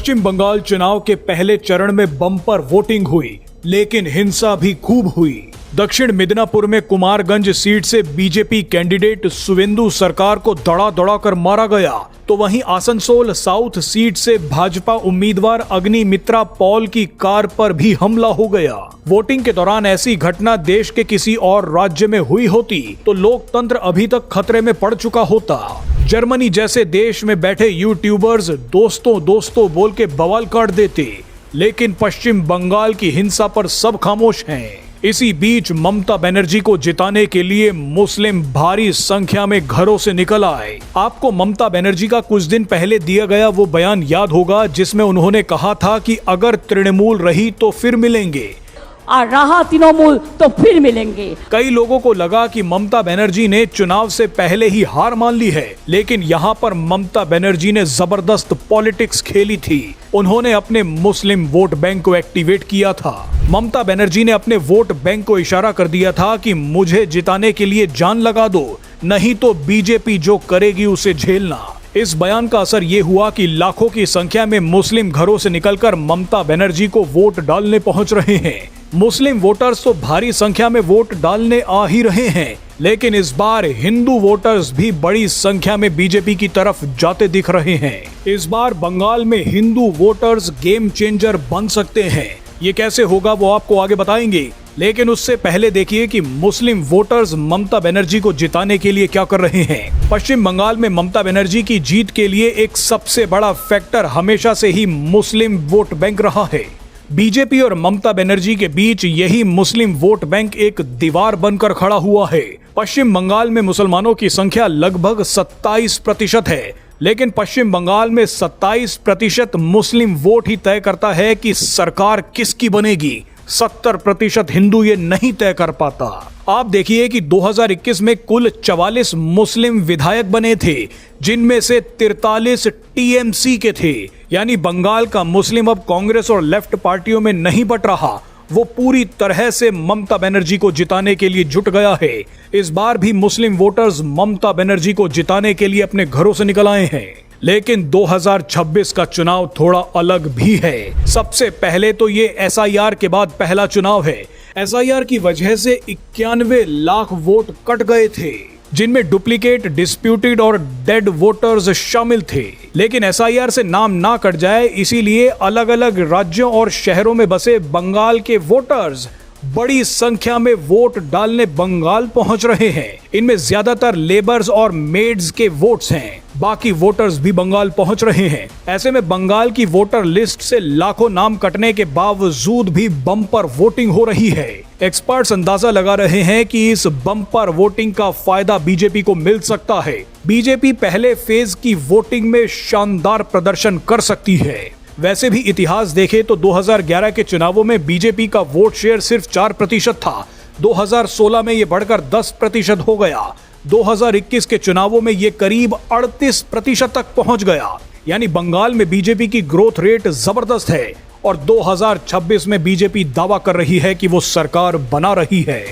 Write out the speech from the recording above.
पश्चिम बंगाल चुनाव के पहले चरण में बम्पर वोटिंग हुई, लेकिन हिंसा भी खूब हुई। दक्षिण मिदनापुर में कुमारगंज सीट से बीजेपी कैंडिडेट सुवेंदु सरकार को दड़ा दड़ा कर मारा गया, तो वहीं आसनसोल साउथ सीट से भाजपा उम्मीदवार अग्निमित्रा पॉल की कार पर भी हमला हो गया। वोटिंग के दौरान ऐसी घटना देश के किसी और राज्य में हुई होती तो लोकतंत्र अभी तक खतरे में पड़ चुका होता। जर्मनी जैसे देश में बैठे यूट्यूबर्स दोस्तों दोस्तों बोल के बवाल काट देते, लेकिन पश्चिम बंगाल की हिंसा पर सब खामोश हैं। इसी बीच ममता बनर्जी को जिताने के लिए मुस्लिम भारी संख्या में घरों से निकल आए। आपको ममता बनर्जी का कुछ दिन पहले दिया गया वो बयान याद होगा, जिसमें उन्होंने कहा था कि अगर तृणमूल रही तो फिर मिलेंगे और रहा तृणमूल तो फिर मिलेंगे। कई लोगों को लगा कि ममता बनर्जी ने चुनाव से पहले ही हार मान ली है, लेकिन यहाँ पर ममता बनर्जी ने जबरदस्त पॉलिटिक्स खेली थी। उन्होंने अपने मुस्लिम वोट बैंक को एक्टिवेट किया था। ममता बनर्जी ने अपने वोट बैंक को इशारा कर दिया था कि मुझे जिताने के लिए जान लगा दो, नहीं तो बीजेपी जो करेगी उसे झेलना। इस बयान का असर ये हुआ कि लाखों की संख्या में मुस्लिम घरों से निकलकर ममता बनर्जी को वोट डालने पहुंच रहे हैं। मुस्लिम वोटर्स तो भारी संख्या में वोट डालने आ ही रहे हैं, लेकिन इस बार हिंदू वोटर्स भी बड़ी संख्या में बीजेपी की तरफ जाते दिख रहे हैं। इस बार बंगाल में हिंदू वोटर्स गेम चेंजर बन सकते हैं। ये कैसे होगा वो आपको आगे बताएंगे, लेकिन उससे पहले देखिए कि मुस्लिम वोटर्स ममता बनर्जी को जिताने के लिए क्या कर रहे हैं। पश्चिम बंगाल में ममता बनर्जी की जीत के लिए एक सबसे बड़ा फैक्टर हमेशा से ही मुस्लिम वोट बैंक रहा है। बीजेपी और ममता बनर्जी के बीच यही मुस्लिम वोट बैंक एक दीवार बनकर खड़ा हुआ है। पश्चिम बंगाल में मुसलमानों की संख्या लगभग 27% है, लेकिन पश्चिम बंगाल में 27% मुस्लिम वोट ही तय करता है कि सरकार किसकी बनेगी। 70% हिंदू ये नहीं तय कर पाता। आप देखिए कि 2021 में कुल 44 मुस्लिम विधायक बने थे, जिनमें से 43 टीएमसी के थे। यानी बंगाल का मुस्लिम अब कांग्रेस और लेफ्ट पार्टियों में नहीं बट रहा, वो पूरी तरह से ममता बनर्जी को जिताने के लिए जुट गया है। इस बार भी मुस्लिम वोटर्स ममता बनर्जी को जिताने के लिए अपने घरों से निकल आए हैं। लेकिन 2026 का चुनाव थोड़ा अलग भी है। सबसे पहले तो ये एसआईआर के बाद पहला चुनाव है। एसआईआर की वजह से 91 लाख वोट कट गए थे, जिनमें डुप्लीकेट, डिस्प्यूटेड और डेड वोटर्स शामिल थे। लेकिन एसआईआर से नाम ना कट जाए, इसीलिए अलग अलग राज्यों और शहरों में बसे बंगाल के वोटर्स बड़ी संख्या में वोट डालने बंगाल पहुंच रहे हैं। इनमें ज्यादातर लेबर्स और मेड्स के वोट्स हैं। बाकी वोटर्स भी बंगाल पहुंच रहे हैं। ऐसे में बंगाल की वोटर लिस्ट से लाखों नाम कटने के बावजूद भी बम्पर वोटिंग हो रही है। एक्सपर्ट्स अंदाजा लगा रहे हैं कि इस बम्पर वोटिंग का फायदा बीजेपी को मिल सकता है। बीजेपी पहले फेज की वोटिंग में शानदार प्रदर्शन कर सकती है। वैसे भी इतिहास देखें तो 2011 के चुनावों में बीजेपी का वोट शेयर सिर्फ 4% था। 2016 में ये बढ़कर 10% हो गया। 2021 के चुनावों में ये करीब 38% तक पहुंच गया। यानी बंगाल में बीजेपी की ग्रोथ रेट जबरदस्त है और 2026 में बीजेपी दावा कर रही है कि वो सरकार बना रही है।